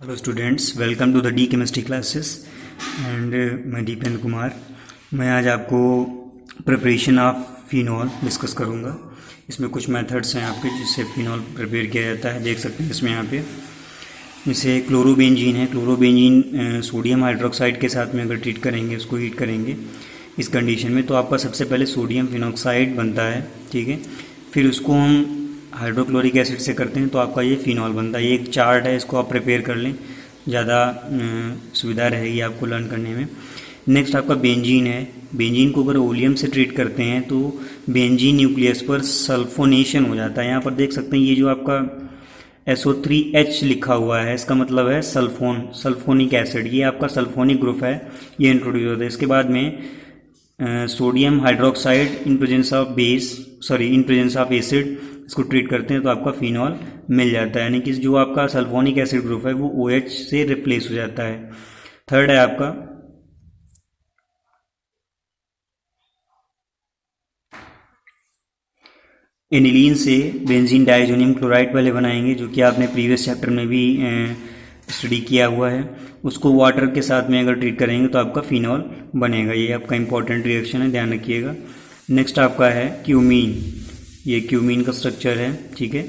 Hello students, welcome to the D chemistry classes and मैं दीपेंद्र कुमार। मैं आज आपको प्रिपरेशन ऑफ फिनॉल डिस्कस करूंगा। इसमें कुछ मेथड्स हैं आपके जिससे फिनॉल प्रिपेयर किया जाता है। देख सकते हैं इसमें यहाँ पे जैसे क्लोरोबेंजीन है। क्लोरोबेंजीन सोडियम हाइड्रोक्साइड के साथ में अगर ट्रीट करेंगे, उसको हीट करेंगे इस कंडीशन में, तो आपका सबसे पहले सोडियम फिनॉक्साइड बनता है, ठीक है। फिर उसको हम हाइड्रोक्लोरिक एसिड से करते हैं तो आपका ये फिनॉल बनता है। ये एक चार्ट है, इसको आप प्रिपेयर कर लें, ज़्यादा सुविधा रहेगी आपको लर्न करने में। नेक्स्ट आपका बेंजीन है। बेंजीन को अगर ओलियम से ट्रीट करते हैं तो बेंजीन न्यूक्लियस पर सल्फोनेशन हो जाता है। यहाँ पर देख सकते हैं ये जो आपका SO3H लिखा हुआ है, इसका मतलब है सल्फोनिक एसिड। ये आपका सल्फोनिक ग्रुप है, ये इंट्रोड्यूस होता है। इसके बाद में sodium hydroxide in presence of acid, इसको ट्रीट करते हैं तो आपका फिनॉल मिल जाता है, यानी कि जो आपका सल्फोनिक एसिड ग्रुप है वो OH से रिप्लेस हो जाता है। थर्ड है आपका एनिलीन से बेंजीन डाइजोनियम क्लोराइड पहले बनाएंगे, जो कि आपने प्रीवियस चैप्टर में भी स्टडी किया हुआ है। उसको वाटर के साथ में अगर ट्रीट करेंगे तो आपका फिनॉल बनेगा। ये आपका इंपॉर्टेंट रिएक्शन है, ध्यान रखिएगा। नेक्स्ट आपका है क्यूमीन। ये क्यूमीन का स्ट्रक्चर है, ठीक है।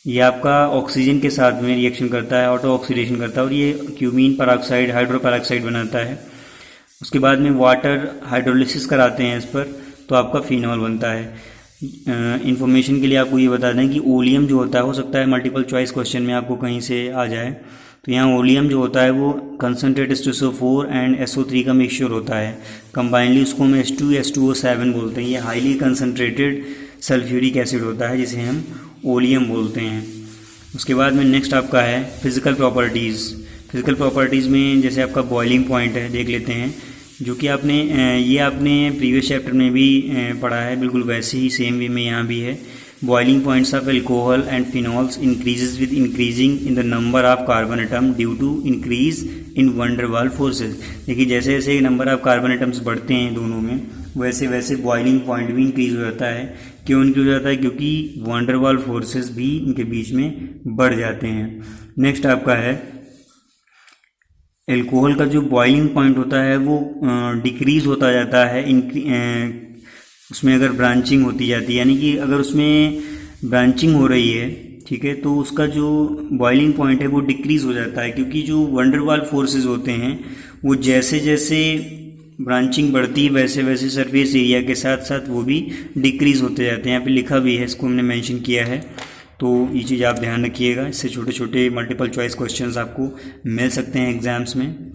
ये आपका ऑक्सीजन के साथ में रिएक्शन करता है, ऑटो ऑक्सीडेशन करता है, और ये क्यूमीन पेरोक्साइड हाइड्रोपेरोक्साइड बनाता है। उसके बाद में वाटर हाइड्रोलिसिस कराते हैं इस पर, तो आपका फिनॉल बनता है। इन्फॉर्मेशन के लिए आपको ये बता दें कि ओलियम जो होता है, हो सकता है मल्टीपल चॉइस क्वेश्चन में आपको कहीं से आ जाए, तो यहाँ ओलियम जो होता है वो कंसनट्रेट H2SO4 एंड SO3 का मिक्सचर होता है। कंबाइनली उसको हम H2SO7 बोलते हैं। ये हाईली कंसनट्रेटेड सल्फ्यूरिक एसिड होता है जिसे हम ओलियम बोलते हैं। उसके बाद में नेक्स्ट आपका है फिजिकल प्रॉपर्टीज़। फिजिकल प्रॉपर्टीज़ में जैसे आपका बॉइलिंग पॉइंट है, देख लेते हैं, जो कि आपने प्रीवियस चैप्टर में भी पढ़ा है, बिल्कुल वैसे ही सेम वे में यहाँ भी है। Boiling points of alcohol and phenols increases with increasing in the number of carbon atom due to increase in van der Waals forces. देखिए जैसे जैसे नंबर ऑफ कार्बन एटम्स बढ़ते हैं दोनों में, वैसे वैसे बॉइलिंग पॉइंट भी इंक्रीज हो जाता है। क्यों इंक्रीज हो जाता है? क्योंकि वैन डर वाल्स फोर्सेज भी इनके बीच में बढ़ जाते हैं। नेक्स्ट आपका है एल्कोहल का जो बॉइलिंग पॉइंट होता है वो डिक्रीज होता जाता है उसमें अगर ब्रांचिंग होती जाती है, यानी कि अगर उसमें ब्रांचिंग हो रही है, ठीक है, तो उसका जो बॉइलिंग पॉइंट है वो डिक्रीज हो जाता है। क्योंकि जो वैन डर वाल्स फोर्सेज होते हैं वो जैसे जैसे ब्रांचिंग बढ़ती है वैसे वैसे सरफेस एरिया के साथ साथ वो भी डिक्रीज होते जाते हैं। यहाँ पे लिखा भी है, इसको हमने मेंशन किया है, तो ये चीज़ आप ध्यान रखिएगा। इससे छोटे छोटे मल्टीपल चॉइस क्वेश्चंस आपको मिल सकते हैं एग्जाम्स में।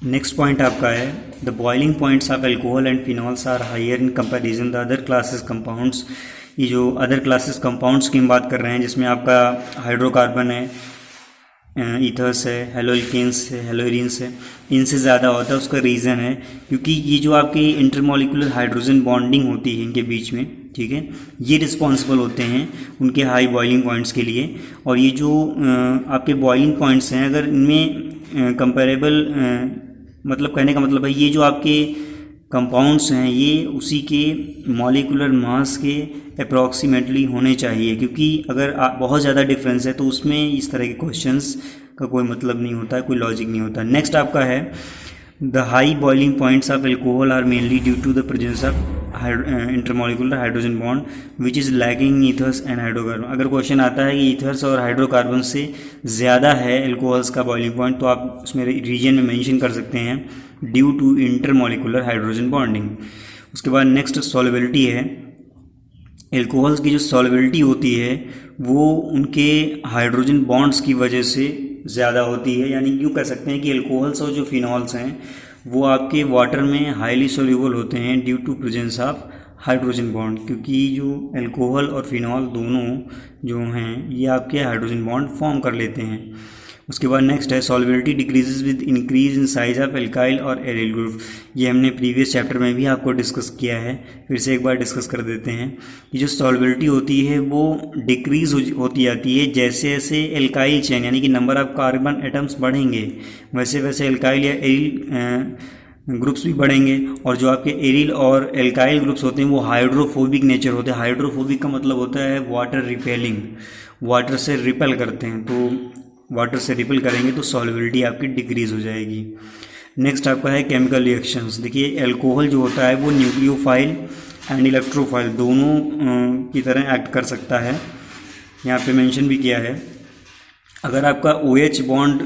नेक्स्ट पॉइंट आपका है the boiling points of alcohol and phenols are higher in comparison the other classes compounds. ये जो अदर क्लासेस कंपाउंड्स की हम बात कर रहे हैं, जिसमें आपका हाइड्रोकार्बन है, ईथर्स है, हेलोल्केन्स है, हेलोरिन्स है, इनसे ज़्यादा होता है। उसका रीज़न है क्योंकि ये जो आपकी इंटरमॉलिक्यूलर हाइड्रोजन बॉन्डिंग होती है इनके बीच में, ठीक है, ये रिस्पॉन्सिबल होते हैं उनके हाई बॉइलिंग पॉइंट्स के लिए। और ये जो आपके बॉइलिंग पॉइंट्स हैं, अगर इनमें कंपेरेबल, मतलब कहने का मतलब है ये जो आपके कंपाउंड्स हैं ये उसी के मॉलिक्यूलर मास के अप्रॉक्सीमेटली होने चाहिए, क्योंकि अगर बहुत ज़्यादा डिफरेंस है तो उसमें इस तरह के क्वेश्चंस का कोई मतलब नहीं होता है, कोई लॉजिक नहीं होता। नेक्स्ट आपका है the high boiling points of alcohol are mainly due to the presence of intermolecular hydrogen bond which is lacking ethers and hydrocarbon. अगर क्वेश्चन आता है कि ईथर्स और हाइड्रोकार्बन से ज़्यादा है एल्कोहल्स का बॉइलिंग पॉइंट, तो आप उसमें रीजन में मेंशन कर सकते हैं due to intermolecular hydrogen bonding. उसके बाद नेक्स्ट सॉल्युबिलिटी है। एल्कोहल्स की जो सॉल्युबिलिटी होती है वो उनके हाइड्रोजन बॉन्ड्स की वजह से ज़्यादा होती है, यानी यूँ कह सकते हैं कि एल्कोहल्स और जो फिनॉल्स हैं वो आपके वाटर में हाईली सोल्यूबल होते हैं due to presence of hydrogen bond. क्योंकि जो एल्कोहल और फिनॉल दोनों जो हैं ये आपके हाइड्रोजन बॉन्ड फॉर्म कर लेते हैं। उसके बाद नेक्स्ट है solubility decreases with increase in size of alkyl और एरिल ग्रुप। ये हमने प्रीवियस चैप्टर में भी आपको डिस्कस किया है, फिर से एक बार डिस्कस कर देते हैं। ये जो सॉल्युबिलिटी होती है वो डिक्रीज होती जाती है जैसे जैसे एल्काइल चेन, यानी कि नंबर ऑफ कार्बन एटम्स बढ़ेंगे वैसे वैसे एल्काइल या एरिल ग्रुप्स भी बढ़ेंगे। और जो आपके एरिल और एल्काइल ग्रुप्स होते हैं वो हाइड्रोफोबिक नेचर होते हैं। हाइड्रोफोबिक का मतलब होता है वाटर रिपेलिंग, वाटर से रिपेल करते हैं। तो वाटर से रिपेल करेंगे तो सॉल्युबिलिटी आपकी डिक्रीज हो जाएगी। नेक्स्ट आपका है केमिकल रिएक्शंस। देखिए एल्कोहल जो होता है वो न्यूक्लियोफाइल एंड इलेक्ट्रोफाइल दोनों की तरह एक्ट कर सकता है, यहाँ पे मेंशन भी किया है। अगर आपका OH बॉन्ड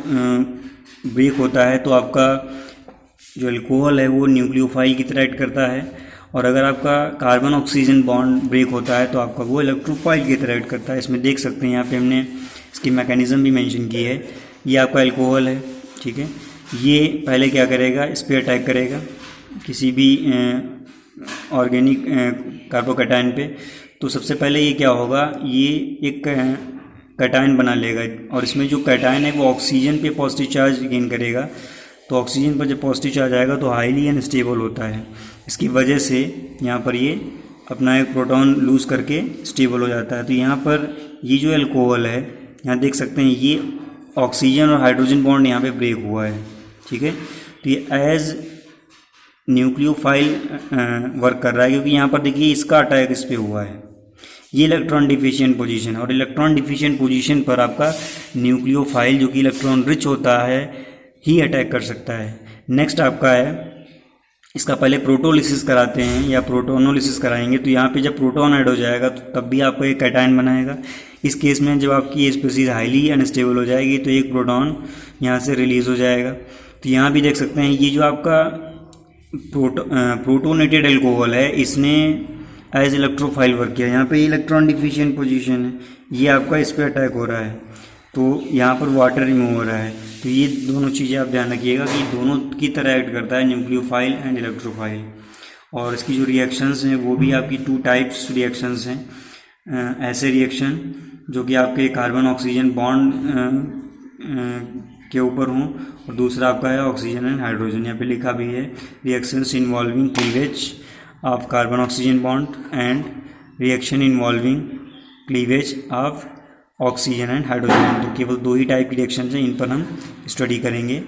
ब्रेक होता है तो आपका जो अल्कोहल है वो न्यूक्लियोफाइल की तरह एक्ट करता है, और अगर आपका कार्बन ऑक्सीजन बॉन्ड ब्रेक होता है तो आपका वो इलेक्ट्रोफाइल की तरह एक्ट करता है। इसमें देख सकते हैं यहाँ पे हमने इसकी मैकेनिज़्म भी मेंशन की है। ये आपका अल्कोहल है, ठीक है। ये पहले क्या करेगा, इस पर अटैक करेगा किसी भी ऑर्गेनिक कार्बोकैटायन पे। तो सबसे पहले ये क्या होगा, ये एक कैटायन बना लेगा, और इसमें जो कैटायन है वो ऑक्सीजन पे पॉजिटिव चार्ज गेन करेगा। तो ऑक्सीजन पर जब पॉजिटिव चार्ज आएगा तो हाईली अनस्टेबल होता है। इसकी वजह से यहाँ पर ये अपना एक प्रोटॉन लूज़ करके स्टेबल हो जाता है। तो यहाँ पर ये जो अल्कोहल है, यहाँ देख सकते हैं ये ऑक्सीजन और हाइड्रोजन बॉन्ड यहाँ पे ब्रेक हुआ है, ठीक है। तो ये एज न्यूक्लियोफाइल वर्क कर रहा है, क्योंकि यहाँ पर देखिए इसका अटैक इस पे हुआ है। ये इलेक्ट्रॉन डिफिशिएंट पोजीशन, और इलेक्ट्रॉन डिफिशिएंट पोजीशन पर आपका न्यूक्लियोफाइल जो कि इलेक्ट्रॉन रिच होता है ही अटैक कर सकता है। नेक्स्ट आपका है, इसका पहले प्रोटोलिसिस कराते हैं या प्रोटोनोलिसिस कराएंगे। तो यहाँ पे जब प्रोटॉन ऐड हो जाएगा तो तब भी आपको एक कैटायन बनाएगा। इस केस में जब आपकी ये स्पीसीज हाईली अनस्टेबल हो जाएगी तो एक प्रोटॉन यहाँ से रिलीज़ हो जाएगा। तो यहाँ भी देख सकते हैं ये जो आपका प्रोटोनेटेड अल्कोहल है, इसने एज इलेक्ट्रोफाइल वर्क किया। यहाँ पे इलेक्ट्रॉन डिफिशिएंट पोजीशन है, ये आपका इस पर अटैक हो रहा है, तो यहाँ पर वाटर रिमूव हो रहा है। तो ये दोनों चीज़ें आप ध्यान रखिएगा कि दोनों की तरह एक्ट करता है, न्यूक्लियोफाइल एंड इलेक्ट्रोफाइल। और इसकी जो रिएक्शंस हैं वो भी आपकी 2 टाइप्स रिएक्शंस हैं। ऐसे रिएक्शन जो कि आपके कार्बन ऑक्सीजन बॉन्ड के ऊपर हों, और दूसरा आपका है ऑक्सीजन एंड हाइड्रोजन। यहाँ पे लिखा भी है reactions involving cleavage of carbon oxygen bond and reaction involving cleavage of oxygen and hydrogen. तो केवल 2 ही टाइप की रिएक्शंस हैं, इन पर हम स्टडी करेंगे।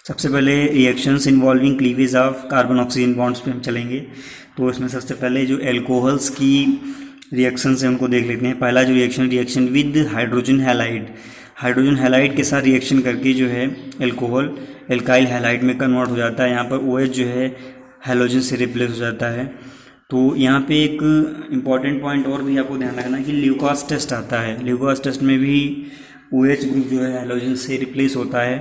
सबसे पहले reactions involving cleavage of carbon oxygen bonds पे हम चलेंगे। तो इसमें सबसे पहले जो एल्कोहल्स की रिएक्शंस हैं उनको देख लेते हैं। पहला जो reaction with hydrogen halide, hydrogen halide के साथ रिएक्शन करके जो है एल्कोहल एल्काइल हैलाइड में कन्वर्ट हो जाता है। यहाँ पर OH जो है हैलोजन से रिप्लेस हो जाता है। तो यहाँ पे एक इम्पॉर्टेंट पॉइंट और भी आपको ध्यान रखना है कि ल्यूकास टेस्ट आता है। ल्यूकास टेस्ट में भी OH ग्रुप जो है हैलोजन से रिप्लेस होता है।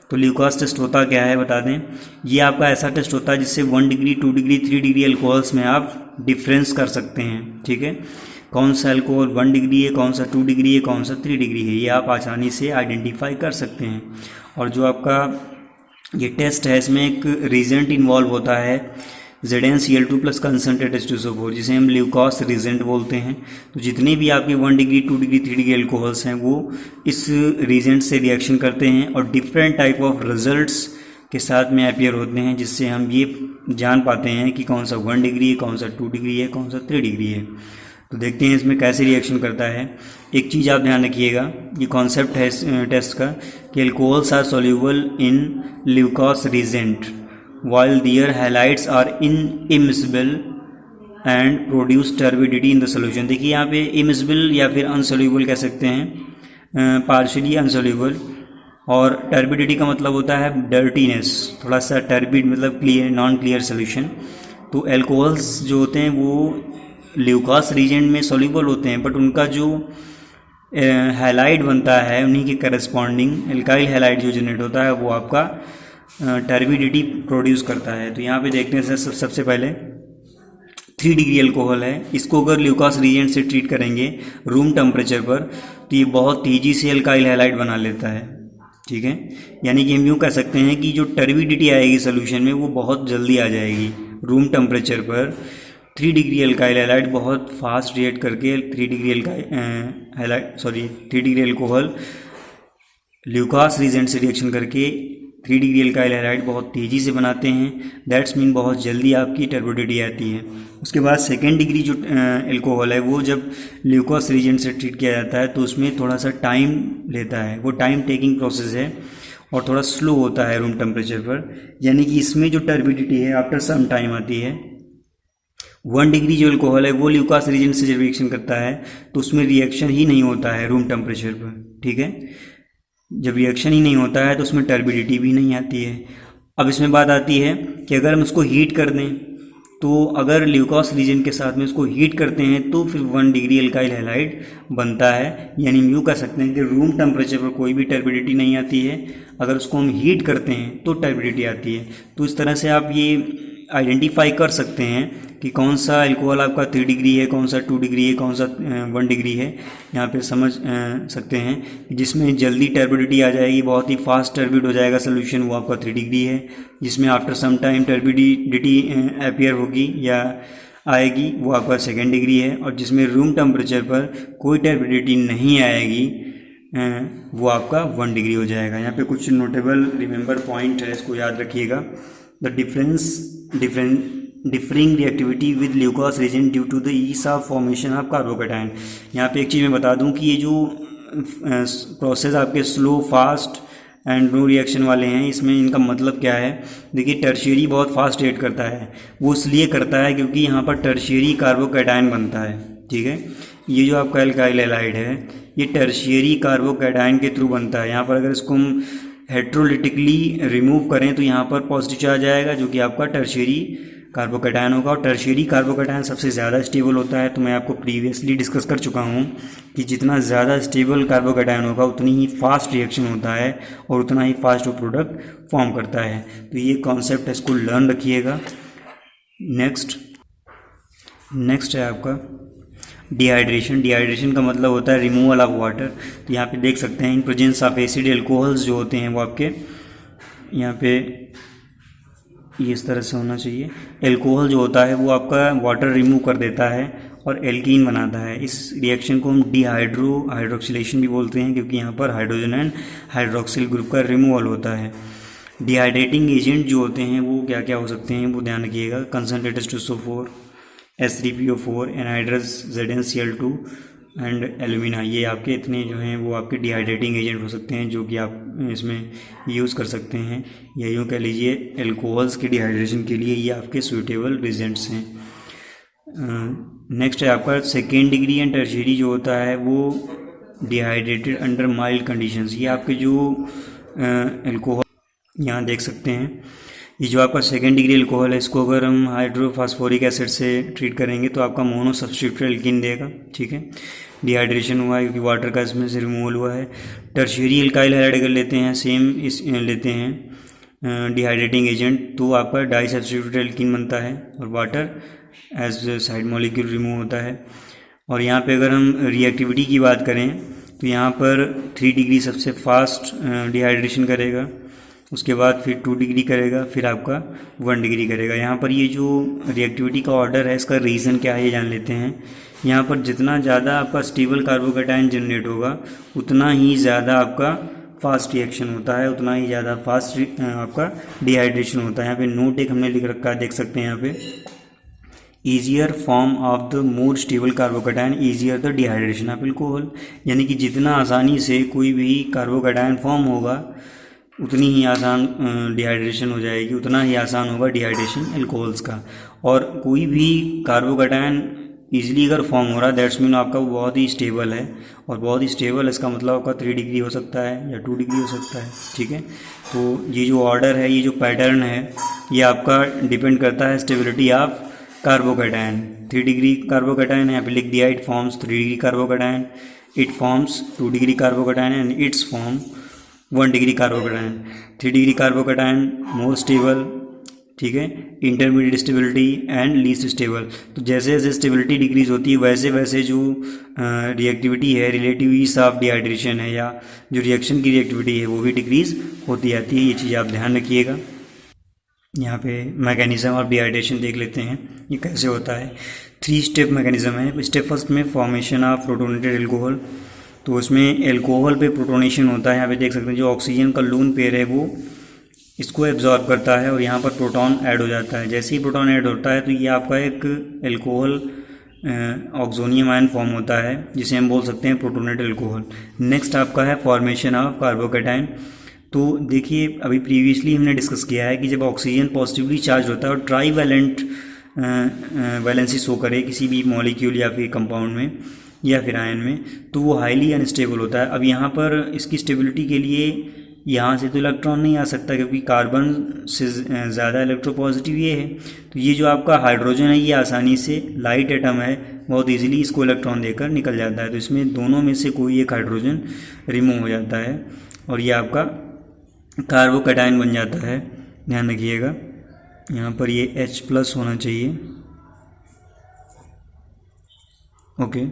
तो ल्यूकास टेस्ट होता क्या है बता दें, ये आपका ऐसा टेस्ट होता है जिससे 1 डिग्री 2 डिग्री 3 डिग्री अल्कोहल्स में आप डिफरेंस कर सकते हैं, ठीक है। कौन सा अल्कोहल 1 डिग्री है, कौन सा 2 डिग्री है, कौन सा 3 डिग्री है, ये आप आसानी से आइडेंटिफाई कर सकते हैं। और जो आपका ये टेस्ट है इसमें एक रीजेंट इन्वॉल्व होता है, ZnCl2 प्लस कंसनट्रेट H2SO4, जिसे हम ल्यूकास रीजेंट बोलते हैं। तो जितने भी आपके 1 डिग्री 2 डिग्री 3 डिग्री अल्कोहल्स हैं वो इस रीजेंट से रिएक्शन करते हैं और डिफरेंट टाइप ऑफ रिजल्ट्स के साथ में अपीयर होते हैं, जिससे हम ये जान पाते हैं कि कौन सा 1 डिग्री है, कौन सा 2 डिग्री है, कौन सा 3 डिग्री है। तो देखते हैं इसमें कैसे रिएक्शन करता है। एक चीज़ आप ध्यान रखिएगा, ये कॉन्सेप्ट है इस टेस्ट का कि alcohols are soluble in Lucas reagent while their halides are immiscible and produce turbidity in the solution। देखिए यहाँ पे immiscible या फिर unsoluble कह सकते हैं, partially unsoluble, और turbidity का मतलब होता है dirtiness, थोड़ा सा turbid मतलब clear नॉन क्लियर सोल्यूशन। तो एल्कोहल्स जो होते हैं वो ल्यूकास रीजेंट में सोल्यूबल होते हैं, बट उनका जो हैलाइड बनता है उन्हीं के करस्पॉन्डिंग एल्काइल हैलाइड जो जनरेट होता है वो आपका टर्बिडिटी प्रोड्यूस करता है। तो यहाँ पे देखते हैं सर, सबसे पहले 3 डिग्री अल्कोहल है, इसको अगर ल्यूकास रीजेंट से ट्रीट करेंगे रूम टेम्परेचर पर तो ये बहुत तेज़ी से अल्काइल हैलाइड बना लेता है, ठीक है। यानी कि हम यूँ कह सकते हैं कि जो टर्बिडिटी आएगी सोल्यूशन में वो बहुत जल्दी आ जाएगी। रूम टेम्परेचर पर 3 डिग्री अल्काइल हैलाइड बहुत फास्ट रिएक्ट करके 3 डिग्री अल्कोहल ल्यूकास रीजेंट से रिएक्शन करके 3 डिग्री अल्काइल हैलाइड बहुत तेज़ी से बनाते हैं। दैट्स मीन बहुत जल्दी आपकी टर्बिडिटी आती है। उसके बाद 2nd डिग्री जो अल्कोहल है वो जब ल्यूकास रीजेंट से ट्रीट किया जाता है तो उसमें थोड़ा सा टाइम लेता है, वो टाइम टेकिंग प्रोसेस है और थोड़ा स्लो होता है रूम टेम्परेचर पर। यानी कि इसमें जो टर्बिडिटी है आफ्टर सम टाइम आती है। 1 डिग्री जो अल्कोहल है वो ल्यूकास रीजेंट से जब रिएक्शन करता है तो उसमें रिएक्शन ही नहीं होता है रूम टेम्परेचर पर, ठीक है। जब रिएक्शन ही नहीं होता है तो उसमें टर्बिडिटी भी नहीं आती है। अब इसमें बात आती है कि अगर हम उसको हीट कर दें, तो अगर ल्यूकोस रीजन के साथ में उसको हीट करते हैं तो फिर 1 डिग्री एल्काइल हैलाइड बनता है। यानी हम यूँ कह सकते हैं कि रूम टेम्परेचर पर कोई भी टर्बिडिटी नहीं आती है, अगर उसको हम हीट करते हैं तो टर्बिडिटी आती है। तो इस तरह से आप ये आइडेंटिफाई कर सकते हैं कि कौन सा अल्कोहल आपका 3 डिग्री है, कौन सा 2 डिग्री है, कौन सा 1 डिग्री है। यहाँ पे समझ सकते हैं जिसमें जल्दी टर्बिडिटी आ जाएगी, बहुत ही फास्ट टर्बिड हो जाएगा सोल्यूशन, वो आपका 3 डिग्री है। जिसमें after some time turbidity appear होगी या आएगी, वो आपका 2 डिग्री है। और जिसमें रूम टेम्परेचर पर कोई टर्बिडिटी नहीं आएगी, वो आपका 1 डिग्री हो जाएगा। यहाँ पे कुछ नोटेबल रिमेंबर पॉइंट है, इसको याद रखिएगा। The differing reactivity with lucose region due to the ease of formation of carbocation. यहाँ पे एक चीज़ मैं बता दूँ कि ये जो प्रोसेस आपके slow, fast and no reaction वाले हैं, इसमें इनका मतलब क्या है। देखिए टर्शियरी बहुत फास्ट रिएक्ट करता है, वो इसलिए करता है क्योंकि यहाँ पर टर्शियरी कार्बोकैटायन बनता है, ठीक है। ये जो आपका एल्काइल हैलाइड है, ये टर्शियरी कार्बोकैटायन के थ्रू बनता है। यहाँ पर अगर इसको हम हेट्रोलिटिकली रिमूव करें तो यहाँ पर पॉजिटिव चार्ज आएगा, जो कि आपका टर्शियरी कार्बोकैटायन होगा। और टर्शियरी कार्बोकैटायन सबसे ज़्यादा स्टेबल होता है। तो मैं आपको प्रीवियसली डिस्कस कर चुका हूँ कि जितना ज़्यादा स्टेबल कार्बोकैटायन होगा उतनी ही फास्ट रिएक्शन होता है और उतना ही फास्ट वो प्रोडक्ट फॉर्म करता है। तो ये कॉन्सेप्ट है, इसको लर्न रखिएगा। नेक्स्ट है आपका डिहाइड्रेशन। डिहाइड्रेशन का मतलब होता है रिमूवल ऑफ वाटर। तो यहाँ पे देख सकते हैं in presence of acid alcohols जो होते हैं वो आपके यहाँ पे ये इस तरह से होना चाहिए। एल्कोहल जो होता है वो आपका वाटर रिमूव कर देता है और एल्कीन बनाता है। इस रिएक्शन को हम हाइड्रोक्सिलेशन भी बोलते हैं, क्योंकि यहाँ पर हाइड्रोजन एंड हाइड्रोक्सिल ग्रुप का रिमूवल होता है। डिहाइड्रेटिंग एजेंट जो होते हैं वो क्या क्या हो सकते हैं, वो ध्यान रखिएगा। Concentrated H2SO4, H3PO4, anhydrous ZnCl2 and alumina. ये आपके इतने जो हैं वो आपके डिहाइड्रेटिंग एजेंट हो सकते हैं जो कि आप इसमें यूज़ कर सकते हैं, या यूँ कह लीजिए एल्कोहल्स के डिहाइड्रेशन के लिए ये आपके सूटेबल रिजेंट्स हैं। नेक्स्ट है आपका 2nd डिग्री एंड टर्शियरी जो होता है वो डिहाइड्रेटेड अंडर माइल्ड कंडीशंस। ये आपके जो एल्कोहल यहाँ देख सकते हैं, ये जो आपका 2nd डिग्री एल्कोहल है, इसको अगर हम हाइड्रोफॉस्फोरिक एसिड से ट्रीट करेंगे तो आपका मोनो सब्स्टिट्यूट एल्कीन देगा, ठीक है। डिहाइड्रेशन हुआ है क्योंकि वाटर का इसमें से रिमूवल हुआ है। टर्शियरी एल्काइल हैलाइड अगर लेते हैं, सेम इस लेते हैं डिहाइड्रेटिंग एजेंट, तो आपका डाई सब्स्टिट्यूट एल्कीन बनता है और water as side molecule remove होता है। और यहाँ पे अगर हम रिएक्टिविटी की बात करें तो यहाँ पर 3 डिग्री सबसे फास्ट डिहाइड्रेशन करेगा, उसके बाद फिर 2 डिग्री करेगा, फिर आपका 1 डिग्री करेगा। यहाँ पर ये जो रिएक्टिविटी का ऑर्डर है इसका रीज़न क्या है ये जान लेते हैं। यहाँ पर जितना ज़्यादा आपका स्टेबल कार्बोकैटायन जनरेट होगा उतना ही ज़्यादा आपका फास्ट रिएक्शन होता है, उतना ही ज़्यादा फास्ट आपका डिहाइड्रेशन होता है। यहाँ पे नोट एक हमने लिख रखा है, देख सकते हैं यहाँ पे, easier form of the more stable carbocation easier the dehydration of alcohol. यानी कि जितना आसानी से कोई भी कार्बोकैटायन फॉर्म होगा उतनी ही आसान डिहाइड्रेशन हो जाएगी, उतना ही आसान होगा डिहाइड्रेशन एल्कोहल्स का। और कोई भी कार्बोकैटायन ईजिली अगर फॉर्म हो रहा है दैट्स मीन आपका वो बहुत ही स्टेबल है, और बहुत ही स्टेबल इसका मतलब आपका 3 डिग्री हो सकता है या 2 डिग्री हो सकता है, ठीक है। तो ये जो ऑर्डर है, ये जो पैटर्न है, ये आपका डिपेंड करता है stability of carbocation. 3 degree carbocation है, यहाँ पे लिख दिया, it forms 3 degree carbocation, it forms 2 degree carbocation and it's form 1 degree carbocation. 3 degree carbocation more stable, ठीक है, intermediate stability and least stable. तो जैसे जैसे स्टेबिलिटी डिक्रीज होती है वैसे वैसे जो रिएक्टिविटी है, रिलेटिव ईज ऑफ डिहाइड्रेशन है, या जो रिएक्शन की रिएक्टिविटी है वो भी डिक्रीज होती जाती है। ये चीज़ आप ध्यान रखिएगा। यहाँ पे मैकेनिज्म ऑफ डिहाइड्रेशन देख लेते हैं ये कैसे होता है। 3 स्टेप मैकेनिज्म है। स्टेप फर्स्ट में फॉर्मेशन ऑफ प्रोटोनेटेड एल्कोहल, तो उसमें एल्कोहल पे प्रोटोनेशन होता है। यहाँ पे देख सकते हैं जो ऑक्सीजन का लोन पेयर है वो इसको एब्जॉर्ब करता है और यहाँ पर प्रोटॉन ऐड हो जाता है। जैसे ही प्रोटॉन ऐड होता है तो ये आपका एक एल्कोहल ऑक्सोनियम आयन फॉर्म होता है जिसे हम बोल सकते हैं प्रोटोनेटेड एल्कोहल। नेक्स्ट आपका है फॉर्मेशन ऑफ कार्बोकैटायन। तो देखिए अभी प्रीवियसली हमने डिस्कस किया है कि जब ऑक्सीजन पॉजिटिवली चार्ज होता है और ट्राई वैलेंट वैलेंसी शो करे किसी भी मॉलिक्यूल या फिर कंपाउंड में, या फिर आयन में, तो वो हाईली अनस्टेबल होता है। अब यहाँ पर इसकी स्टेबिलिटी के लिए यहाँ से तो इलेक्ट्रॉन नहीं आ सकता क्योंकि कार्बन से ज़्यादा इलेक्ट्रोपॉजिटिव ये है। तो ये जो आपका हाइड्रोजन है ये आसानी से, लाइट एटम है, बहुत इजीली इसको इलेक्ट्रॉन देकर निकल जाता है। तो इसमें दोनों में से कोई एक हाइड्रोजन रिमूव हो जाता है और ये आपका कार्बोकैटायन बन जाता है। ध्यान रखिएगा यहाँ पर ये H+ होना चाहिए। ओके,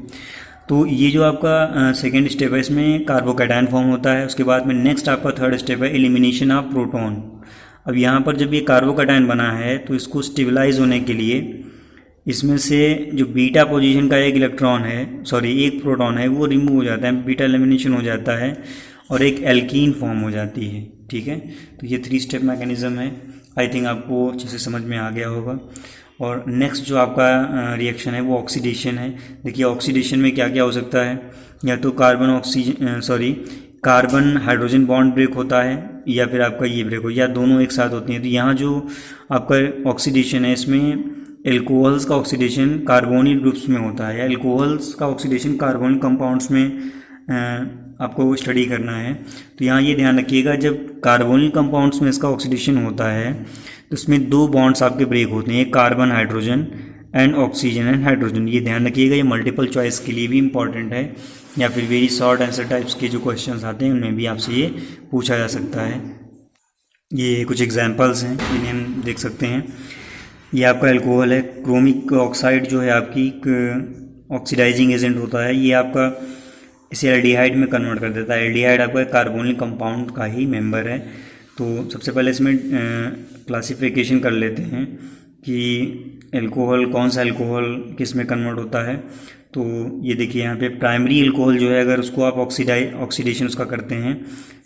तो ये जो आपका सेकेंड स्टेप है इसमें कार्बोकैटायन फॉर्म होता है। उसके बाद में नेक्स्ट आपका थर्ड स्टेप है एलिमिनेशन ऑफ प्रोटॉन। अब यहाँ पर जब ये कार्बोकैटायन बना है तो इसको स्टेबलाइज होने के लिए इसमें से जो बीटा पोजीशन का एक इलेक्ट्रॉन है, सॉरी एक प्रोटॉन है, वो रिमूव हो जाता है, बीटा एलिमिनेशन हो जाता है और एक एल्कीन फॉर्म हो जाती है। ठीक है, तो ये 3 स्टेप मैकेनिज्म है। आई थिंक आपको अच्छे से समझ में आ गया होगा। और नेक्स्ट जो आपका रिएक्शन है वो ऑक्सीडेशन है। देखिए ऑक्सीडेशन में क्या क्या हो सकता है, या तो कार्बन हाइड्रोजन बॉन्ड ब्रेक होता है या फिर आपका ये ब्रेक हो, या दोनों एक साथ होती हैं। तो यहाँ जो आपका ऑक्सीडेशन है इसमें एल्कोहल्स का ऑक्सीडेशन कार्बोनिल ग्रुप्स में होता है, या एल्कोहल्स का ऑक्सीडेशन कार्बोनिल कंपाउंड्स में आपको स्टडी करना है। तो यहाँ ये ध्यान रखिएगा जब कार्बोनिल कंपाउंड्स में इसका ऑक्सीडेशन होता है तो इसमें 2 बॉन्ड्स आपके ब्रेक होते हैं, एक carbon hydrogen and oxygen and hydrogen. ये ध्यान रखिएगा, ये मल्टीपल चॉइस के लिए भी इंपॉर्टेंट है, या फिर वेरी शॉर्ट आंसर टाइप्स के जो क्वेश्चंस आते हैं उनमें भी आपसे ये पूछा जा सकता है। ये कुछ एग्जांपल्स हैं जिन्हें हम देख सकते हैं। ये आपका अल्कोहल है, क्रोमिक ऑक्साइड जो है आपकी ऑक्सीडाइजिंग एजेंट होता है, ये आपका इसे एल्डिहाइड में कन्वर्ट कर देता है। एल्डिहाइड आपका कार्बोनिल कंपाउंड का ही मेंबर है। तो सबसे पहले इसमें क्लासिफिकेशन कर लेते हैं कि अल्कोहल कौन सा अल्कोहल किस में कन्वर्ट होता है। तो ये देखिए यहाँ पे प्राइमरी अल्कोहल जो है अगर उसको आप ऑक्सीडेशन उसका करते हैं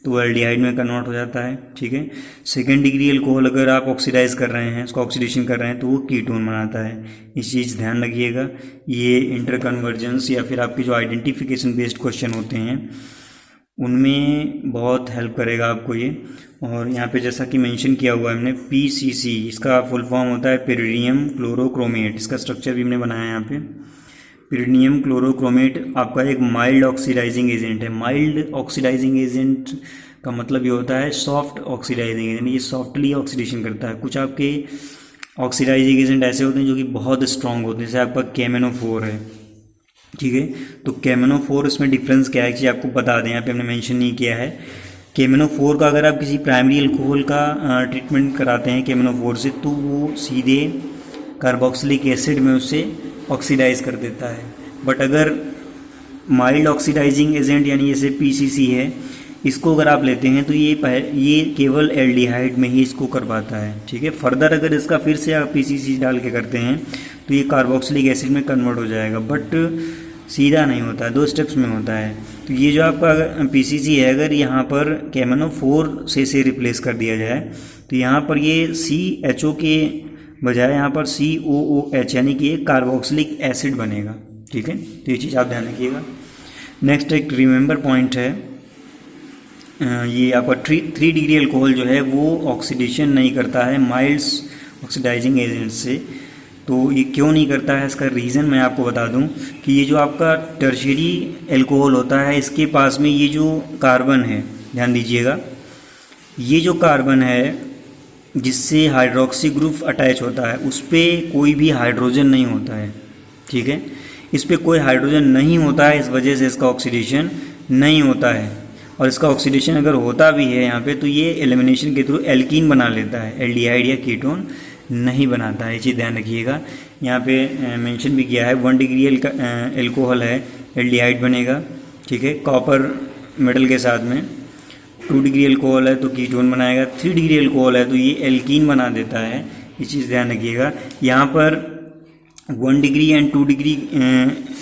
तो वो एल्डिहाइड में कन्वर्ट हो जाता है। ठीक है, सेकेंड डिग्री अल्कोहल अगर आप ऑक्सीडाइज कर रहे हैं, उसको ऑक्सीडेशन कर रहे हैं, तो वो कीटोन बनाता है। इस चीज़ ध्यान रखिएगा। ये इंटर कन्वर्जेंस या फिर आपके जो आइडेंटिफिकेशन बेस्ड क्वेश्चन होते हैं उनमें बहुत हेल्प करेगा आपको ये। और यहाँ पे जैसा कि मेंशन किया हुआ है हमने PCC, इसका फुल फॉर्म होता है पिरीडियम क्लोरोक्रोमेट। इसका स्ट्रक्चर भी हमने बनाया है यहाँ पे। पिरीडियम क्लोरोक्रोमेट आपका एक माइल्ड ऑक्सीडाइजिंग एजेंट है। माइल्ड ऑक्सीडाइजिंग एजेंट का मतलब ये होता है सॉफ्ट ऑक्सीडाइजिंग एजेंट, ये सॉफ्टली ऑक्सीडेशन करता है। कुछ आपके ऑक्सीडाइजिंग एजेंट ऐसे होते हैं जो कि बहुत स्ट्रॉन्ग होते हैं, जैसे आपका KMnO4 है। ठीक है, तो KMnO4 इसमें डिफरेंस क्या है कि आपको बता दें, यहाँ पे हमने मेंशन नहीं किया है। KMnO4 का अगर आप किसी प्राइमरी अल्कोहल का ट्रीटमेंट कराते हैं KMnO4 से, तो वो सीधे कार्बोक्सिलिक एसिड में उसे ऑक्सीडाइज कर देता है। बट अगर माइल्ड ऑक्सीडाइजिंग एजेंट यानी जैसे PCC है, इसको अगर आप लेते हैं तो ये केवल एल्डिहाइड में ही इसको कर पाता है। ठीक है, फर्दर अगर इसका फिर से आप PCC डाल के करते हैं तो ये कार्बोक्सिलिक एसिड में कन्वर्ट हो जाएगा, बट सीधा नहीं होता है, 2 स्टेप्स में होता है। तो ये जो आपका PCC है, अगर यहाँ पर KMnO4 से रिप्लेस कर दिया जाए तो यहाँ पर ये CHO के बजाय यहाँ पर COOH यानी कि एक कार्बोक्सिलिक एसिड बनेगा। ठीक है, तो ये चीज़ आप ध्यान रखिएगा। नेक्स्ट एक रिमेंबर पॉइंट है, ये आपका 3 डिग्री अल्कोहल जो है वो ऑक्सीडेशन नहीं करता है माइल्ड ऑक्सीडाइजिंग एजेंट से। तो ये क्यों नहीं करता है, इसका रीज़न मैं आपको बता दूं कि ये जो आपका टर्शियरी अल्कोहल होता है इसके पास में ये जो कार्बन है, ध्यान दीजिएगा, ये जो कार्बन है जिससे हाइड्रोक्सी ग्रुप अटैच होता है उस पर कोई भी हाइड्रोजन नहीं होता है। ठीक है, इस पर कोई हाइड्रोजन नहीं होता है, इस वजह से इसका ऑक्सीडेशन नहीं होता है। और इसका ऑक्सीडेशन अगर होता भी है यहाँ पे तो ये एलिमिनेशन के थ्रू एल्कीन बना लेता है, एल्डिहाइड या कीटोन नहीं बनाता है। ये चीज़ ध्यान रखिएगा। यहाँ पे मेंशन भी किया है 1 डिग्री एल्कोहल है, एल्डिहाइड बनेगा। ठीक है, कॉपर मेटल के साथ में। 2 डिग्री एल्कोहल है तो कीटोन बनाएगा। 3 डिग्री एल्कोहल है तो ये एल्कीन बना देता है। ये चीज़ ध्यान रखिएगा। यहाँ पर 1 डिग्री एंड 2 डिग्री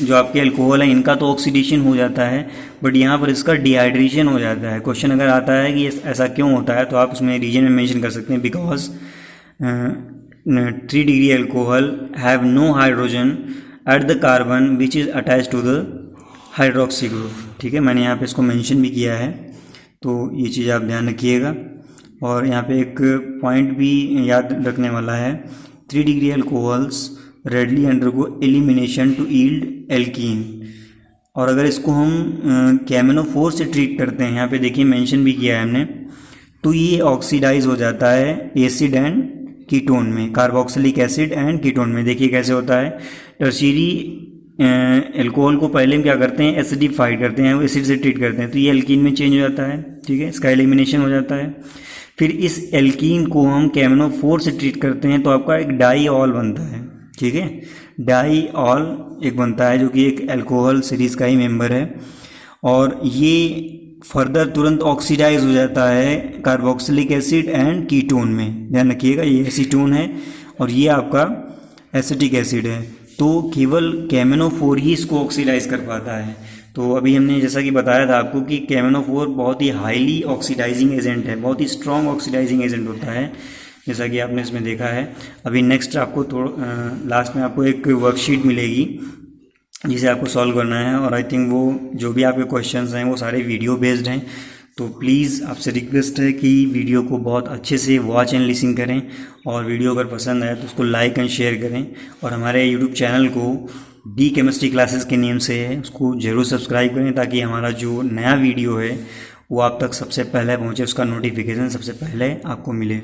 जो आपके अल्कोहल है इनका तो ऑक्सीडेशन हो जाता है, बट यहाँ पर इसका डिहाइड्रेशन हो जाता है। क्वेश्चन अगर आता है कि ऐसा क्यों होता है तो आप उसमें रीजन में मेंशन कर सकते हैं, because 3 degree alcohol have no hydrogen at the carbon which is attach to the hydroxy group. ठीक है, मैंने यहाँ पे इसको मेंशन भी किया है, तो ये चीज़ आप ध्यान रखिएगा। और यहाँ पे एक पॉइंट भी याद रखने वाला है, 3 degree alcohols readily undergo elimination to yield alkene. और अगर इसको हम KMnO4 से ट्रीट करते हैं, यहाँ पे देखिए मेंशन भी किया है हमने, तो ये ऑक्सीडाइज हो जाता है एसिड एंड कीटोन में, कार्बोक्सिलिक एसिड एंड कीटोन में। देखिए कैसे होता है, टर्शियरी एल्कोहल को पहले हम क्या करते हैं, एसिडिफाइड करते हैं, एसिड से ट्रीट करते हैं, तो ये एल्कीन में चेंज हो जाता है, ठीक है, इसका एलिमिनेशन हो जाता है। फिर इस एल्कीन को हम KMnO4 से ट्रीट करते हैं तो आपका एक डाईऑल बनता है, ठीक है, डाईऑल एक बनता है जो कि एक एल्कोहल सीरीज का ही मेंबर है, और ये फर्दर तुरंत ऑक्सीडाइज हो जाता है कार्बोक्सिलिक एसिड एंड कीटोन में। ध्यान रखिएगा ये एसीटोन है और ये आपका एसिटिक एसिड है, तो केवल KMnO4 ही इसको ऑक्सीडाइज कर पाता है। तो अभी हमने जैसा कि बताया था आपको कि KMnO4 बहुत ही हाईली ऑक्सीडाइजिंग एजेंट है, बहुत ही स्ट्रॉन्ग ऑक्सीडाइजिंग एजेंट होता है, जैसा कि आपने इसमें देखा है। अभी नेक्स्ट आपको लास्ट में आपको एक वर्कशीट मिलेगी जिसे आपको सॉल्व करना है, और आई थिंक वो जो भी आपके क्वेश्चंस हैं वो सारे वीडियो बेस्ड हैं। तो प्लीज़ आपसे रिक्वेस्ट है कि वीडियो को बहुत अच्छे से वॉच एंड लिसन करें, और वीडियो अगर पसंद आए तो उसको लाइक एंड शेयर करें, और हमारे यूट्यूब चैनल को डी केमिस्ट्री क्लासेस के नेम से है उसको ज़रूर सब्सक्राइब करें, ताकि हमारा जो नया वीडियो है वो आप तक सबसे पहले पहुँचे, उसका नोटिफिकेशन सबसे पहले आपको मिले।